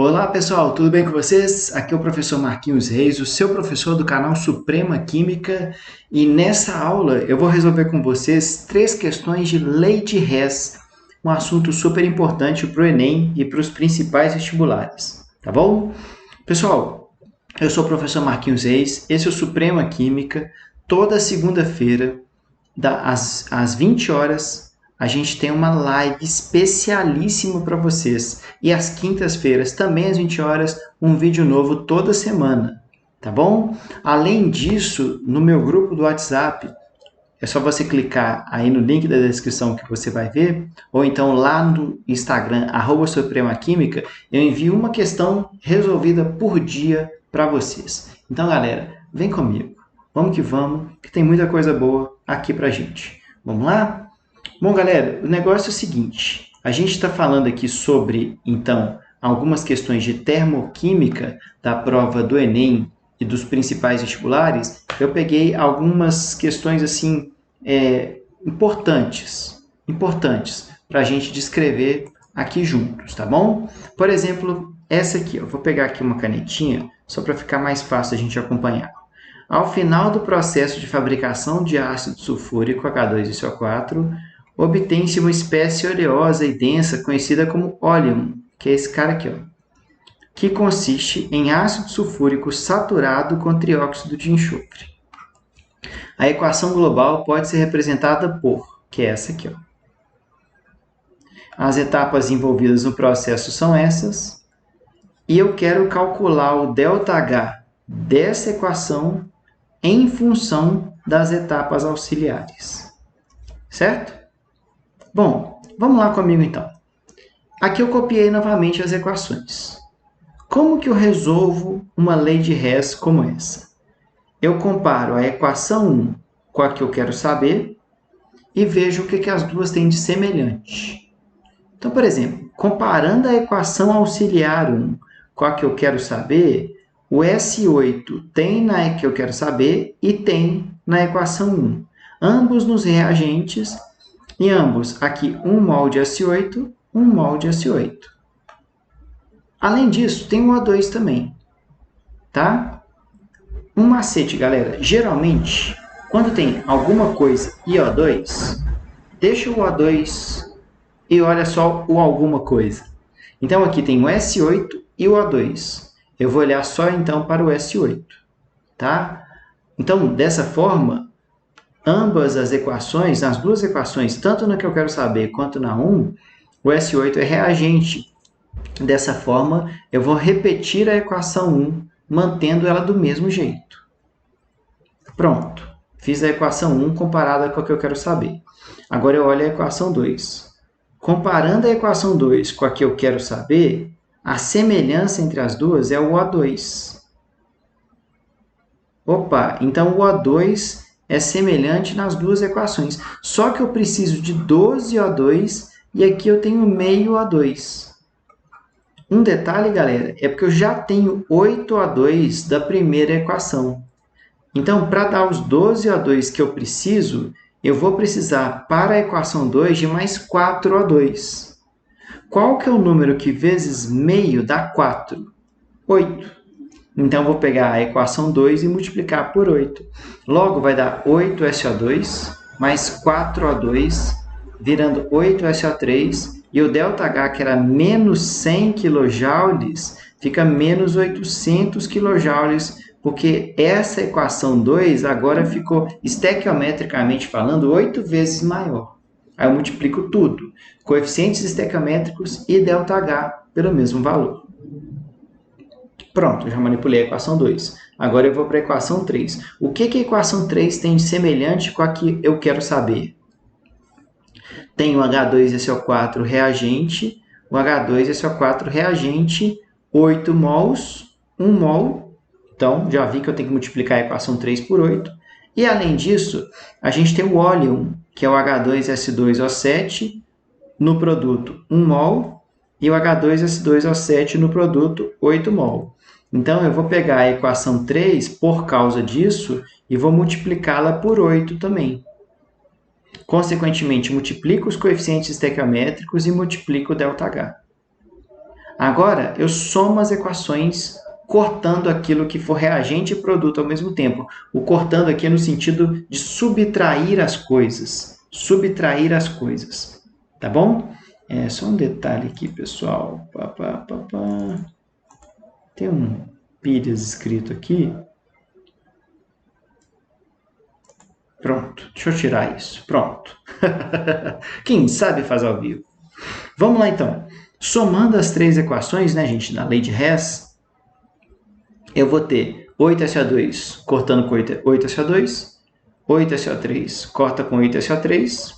Olá pessoal, tudo bem com vocês? Aqui é o professor Marquinhos Reis, o seu professor do canal Suprema Química, e nessa aula eu vou resolver com vocês 3 questões de lei de Hess, um assunto super importante para o Enem e para os principais vestibulares, tá bom? Pessoal, eu sou o professor Marquinhos Reis, esse é o Suprema Química. Toda segunda-feira, às 20 horas, a gente tem uma live especialíssima para vocês. E às quintas-feiras, também às 20 horas, um vídeo novo toda semana, tá bom? Além disso, no meu grupo do WhatsApp, é só você clicar aí no link da descrição que você vai ver, ou então lá no Instagram, @supremaquímica, eu envio uma questão resolvida por dia para vocês. Então, galera, vem comigo. Vamos que tem muita coisa boa aqui pra gente. Vamos lá? Bom, galera, o negócio é o seguinte. A gente está falando aqui sobre, então, algumas questões de termoquímica da prova do Enem e dos principais vestibulares. Eu peguei algumas questões, assim, importantes para a gente descrever aqui juntos, tá bom? Por exemplo, essa aqui, eu vou pegar aqui uma canetinha, só para ficar mais fácil a gente acompanhar. Ao final do processo de fabricação de ácido sulfúrico H2SO4, obtém-se uma espécie oleosa e densa conhecida como óleum, que é esse cara aqui, ó, que consiste em ácido sulfúrico saturado com trióxido de enxofre. A equação global pode ser representada por, que é essa aqui, ó. As etapas envolvidas no processo são essas, e eu quero calcular o ΔH dessa equação em função das etapas auxiliares. Certo? Bom, vamos lá comigo então. Aqui eu copiei novamente as equações. Como que eu resolvo uma lei de Hess como essa? Eu comparo a equação 1 com a que eu quero saber e vejo o que as duas têm de semelhante. Então, por exemplo, comparando a equação auxiliar 1 com a que eu quero saber, o S8 tem na que eu quero saber e tem na equação 1. Ambos nos reagentes, e ambos aqui 1 mol de S8, 1 mol de S8. Além disso, tem o O2 também, tá? Um macete, galera. Geralmente, quando tem alguma coisa e O2, deixa o O2 e olha só o alguma coisa. Então, aqui tem o S8 e o O2. Eu vou olhar só, então, para o S8, tá? Então, dessa forma, ambas as equações, as duas equações, tanto na que eu quero saber quanto na 1, o S8 é reagente. Dessa forma, eu vou repetir a equação 1, mantendo ela do mesmo jeito. Pronto. Fiz a equação 1 comparada com a que eu quero saber. Agora eu olho a equação 2. Comparando a equação 2 com a que eu quero saber, a semelhança entre as duas é o O2. Opa, então o O2 é semelhante nas duas equações. Só que eu preciso de 12 O2 e aqui eu tenho meio O2. Um detalhe, galera, é porque eu já tenho 8 O2 da primeira equação. Então, para dar os 12 O2 que eu preciso, eu vou precisar, para a equação 2, de mais 4 O2. Qual que é o número que vezes meio dá 4? 8. Então, vou pegar a equação 2 e multiplicar por 8. Logo, vai dar 8SO2 mais 4O2, virando 8SO3. E o ΔH, que era menos 100 kJ, fica menos 800 kJ, porque essa equação 2 agora ficou, estequiometricamente falando, 8 vezes maior. Aí eu multiplico tudo, coeficientes estequiométricos e ΔH pelo mesmo valor. Pronto, já manipulei a equação 2. Agora eu vou para a equação 3. O que a equação 3 tem de semelhante com a que eu quero saber? Tem o H2SO4 reagente, o H2SO4 reagente, 8 mols, 1 mol. Então, já vi que eu tenho que multiplicar a equação 3 por 8. E, além disso, a gente tem o óleum, que é o H2S2O7, no produto 1 mol, e o H2S2O7 no produto 8 mol. Então, eu vou pegar a equação 3 por causa disso e vou multiplicá-la por 8 também. Consequentemente, multiplico os coeficientes estequiométricos e multiplico o ΔH. Agora, eu somo as equações cortando aquilo que for reagente e produto ao mesmo tempo. O cortando aqui é no sentido de subtrair as coisas. Subtrair as coisas. Tá bom? Só um detalhe aqui, pessoal. Tem um Pires escrito aqui. Pronto, deixa eu tirar isso. Pronto. Quem sabe faz ao vivo. Vamos lá, então. Somando as três equações, né, gente, na lei de Hess, eu vou ter 8SO2 cortando com 8SO2, 8SO3 corta com 8SO3,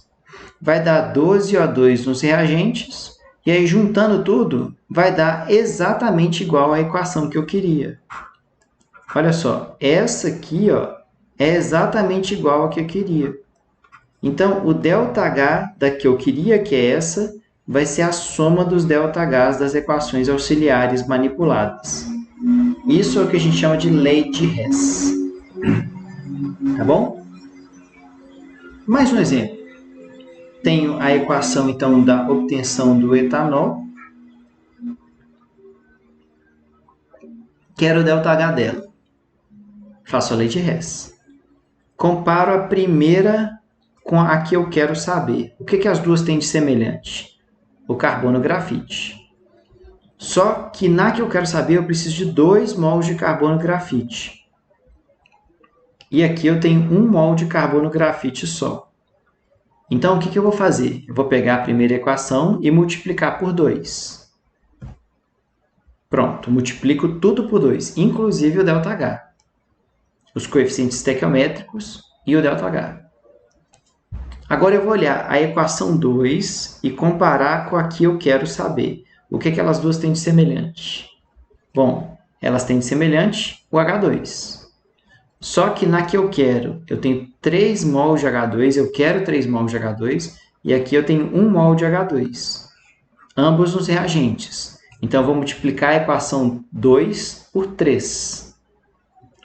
vai dar 12O2 nos reagentes, e aí juntando tudo, vai dar exatamente igual à equação que eu queria. Olha só, essa aqui ó, é exatamente igual à que eu queria. Então, o ΔH da que eu queria, que é essa, vai ser a soma dos ΔHs das equações auxiliares manipuladas. Isso é o que a gente chama de lei de Hess. Tá bom? Mais um exemplo. Tenho a equação, então, da obtenção do etanol. Quero o ΔH dela. Faço a lei de Hess. Comparo a primeira com a que eu quero saber. O que as duas têm de semelhante? O carbono grafite. Só que na que eu quero saber, eu preciso de 2 mols de carbono grafite. E aqui eu tenho 1 mol de carbono grafite só. Então, o que eu vou fazer? Eu vou pegar a primeira equação e multiplicar por 2. Pronto, multiplico tudo por 2, inclusive o ΔH. Os coeficientes estequiométricos e o ΔH. Agora eu vou olhar a equação 2 e comparar com a que eu quero saber. O que elas duas têm de semelhante? Bom, elas têm de semelhante o H2. Só que na que eu quero, eu tenho 3 mol de H2, eu quero 3 mol de H2, e aqui eu tenho 1 mol de H2. Ambos nos reagentes. Então, eu vou multiplicar a equação 2 por 3,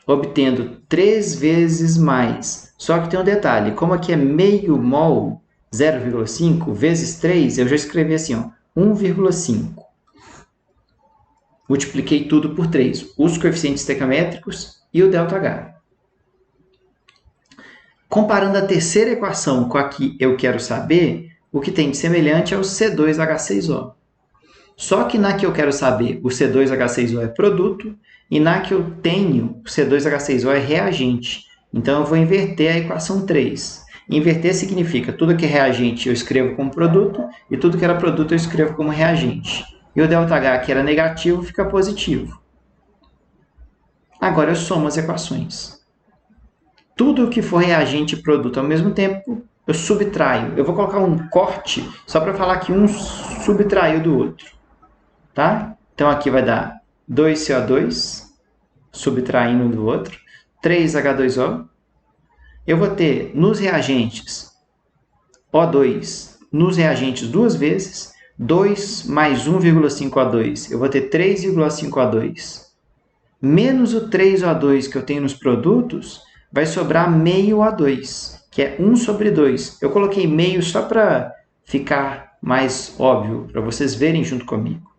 obtendo 3 vezes mais. Só que tem um detalhe, como aqui é meio mol, 0,5 vezes 3, eu já escrevi assim, ó, 1,5. Multipliquei tudo por 3, os coeficientes estequiométricos e o ΔH. Comparando a terceira equação com a que eu quero saber, o que tem de semelhante é o C2H6O. Só que na que eu quero saber, o C2H6O é produto, e na que eu tenho, o C2H6O é reagente. Então, eu vou inverter a equação 3. Inverter significa tudo que é reagente eu escrevo como produto, e tudo que era produto eu escrevo como reagente. E o ΔH, que era negativo, fica positivo. Agora eu somo as equações. Tudo que for reagente e produto ao mesmo tempo, eu subtraio. Eu vou colocar um corte só para falar que um subtraiu do outro. Tá? Então, aqui vai dar 2CO2, subtraindo do outro, 3H2O. Eu vou ter nos reagentes O2, nos reagentes duas vezes, 2 mais 1,5O2. Eu vou ter 3,5O2. Menos o 3O2 que eu tenho nos produtos, vai sobrar meio O2, que é 1 sobre 2. Eu coloquei meio só para ficar mais óbvio, para vocês verem junto comigo.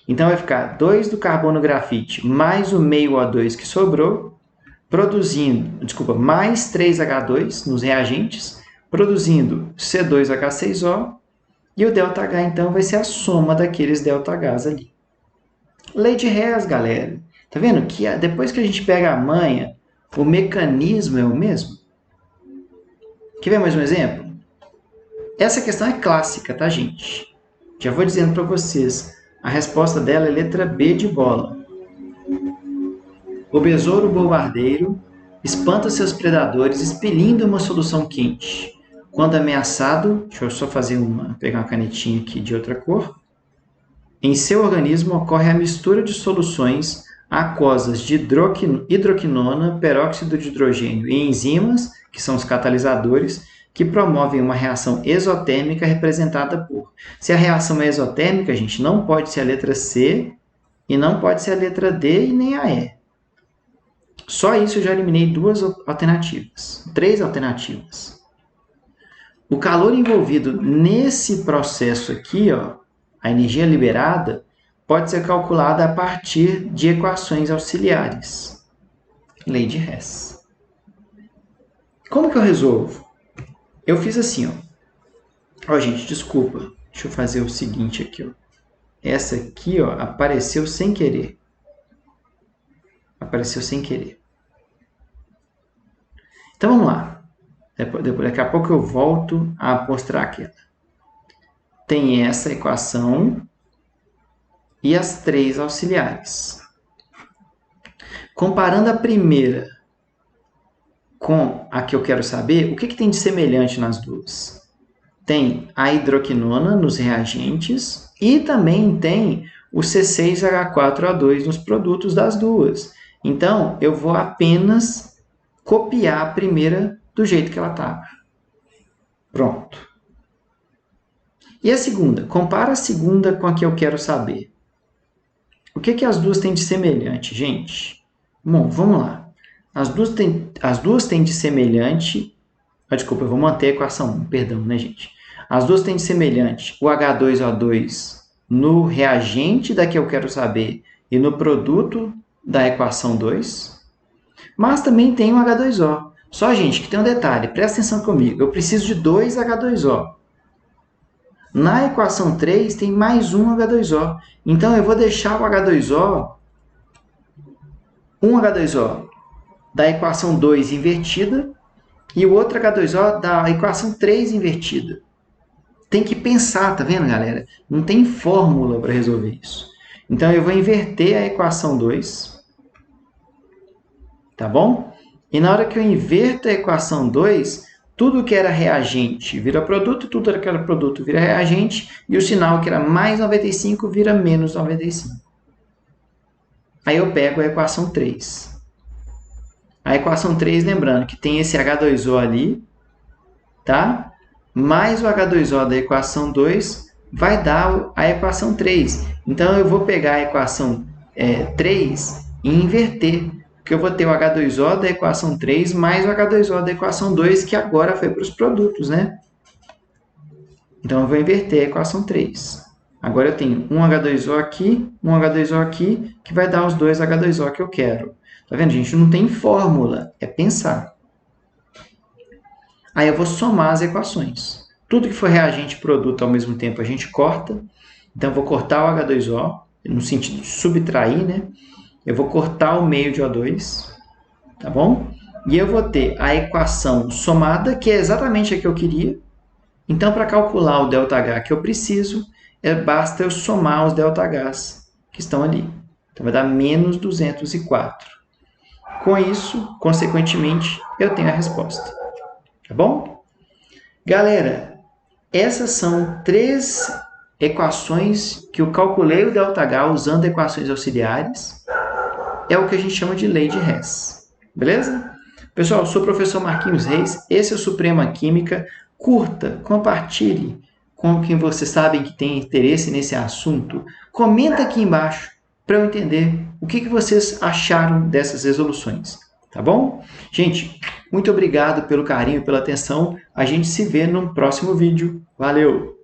Então, vai ficar 2 do carbono grafite mais o meio O2 que sobrou, mais 3H2 nos reagentes, produzindo C2H6O, e o ΔH, então, vai ser a soma daqueles ΔHs ali. Lei de Hess, galera. Tá vendo que depois que a gente pega a manha, o mecanismo é o mesmo? Quer ver mais um exemplo? Essa questão é clássica, tá, gente? Já vou dizendo para vocês. A resposta dela é letra B de bola. O besouro bombardeiro espanta seus predadores expelindo uma solução quente. Quando ameaçado, deixa eu só pegar uma canetinha aqui de outra cor. Em seu organismo ocorre a mistura de soluções aquosas de hidroquinona, peróxido de hidrogênio e enzimas, que são os catalisadores, que promovem uma reação exotérmica representada por... Se a reação é exotérmica, gente, não pode ser a letra C e não pode ser a letra D e nem a E. Só isso eu já eliminei 3 alternativas. O calor envolvido nesse processo aqui, ó, a energia liberada, pode ser calculada a partir de equações auxiliares. Lei de Hess. Como que eu resolvo? Eu fiz assim, ó. Ó, gente, desculpa. Deixa eu fazer o seguinte aqui, ó. Essa aqui, ó, apareceu sem querer. Apareceu sem querer. Então, vamos lá. Daqui a pouco eu volto a mostrar aqui. Tem essa equação e as três auxiliares. Comparando a primeira com a que eu quero saber, o que tem de semelhante nas duas? Tem a hidroquinona nos reagentes e também tem o C6H4O2 nos produtos das duas. Então, eu vou apenas copiar a primeira do jeito que ela estava. Pronto. E a segunda? Compara a segunda com a que eu quero saber. O que as duas têm de semelhante, gente? Bom, vamos lá. As duas têm de semelhante... Desculpa, eu vou manter a equação 1, perdão, né, gente? As duas têm de semelhante o H2O2 no reagente da que eu quero saber e no produto da equação 2. Mas também tem o H2O. Só, gente, que tem um detalhe. Presta atenção comigo. Eu preciso de 2 H2O. Na equação 3 tem mais um H2O. Então, eu vou deixar o H2O, um H2O da equação 2 invertida e o outro H2O da equação 3 invertida. Tem que pensar, tá vendo, galera? Não tem fórmula para resolver isso. Então, eu vou inverter a equação 2, tá bom? E na hora que eu inverto a equação 2, tudo que era reagente vira produto, tudo que era produto vira reagente, e o sinal que era mais 95 vira menos 95. Aí eu pego a equação 3. A equação 3, lembrando que tem esse H2O ali, tá? Mais o H2O da equação 2 vai dar a equação 3. Então, eu vou pegar a equação 3 e inverter. Porque eu vou ter o H2O da equação 3 mais o H2O da equação 2, que agora foi para os produtos, né? Então, eu vou inverter a equação 3. Agora, eu tenho um H2O aqui, que vai dar os dois H2O que eu quero. Tá vendo, gente? Não tem fórmula, é pensar. Aí eu vou somar as equações. Tudo que for reagente e produto ao mesmo tempo a gente corta. Então, eu vou cortar o H2O, no sentido de subtrair, né? Eu vou cortar o meio de O2, tá bom? E eu vou ter a equação somada, que é exatamente a que eu queria. Então, para calcular o ΔH que eu preciso, basta eu somar os ΔHs que estão ali. Então, vai dar menos 204. Com isso, consequentemente, eu tenho a resposta. Tá bom? Galera, essas são 3 equações que eu calculei o ΔH usando equações auxiliares. É o que a gente chama de lei de Hess. Beleza? Pessoal, eu sou o professor Marquinhos Reis. Esse é o Suprema Química. Curta, compartilhe com quem vocês sabem que tem interesse nesse assunto. Comenta aqui embaixo para eu entender o que vocês acharam dessas resoluções. Tá bom? Gente, muito obrigado pelo carinho, pela atenção. A gente se vê no próximo vídeo. Valeu!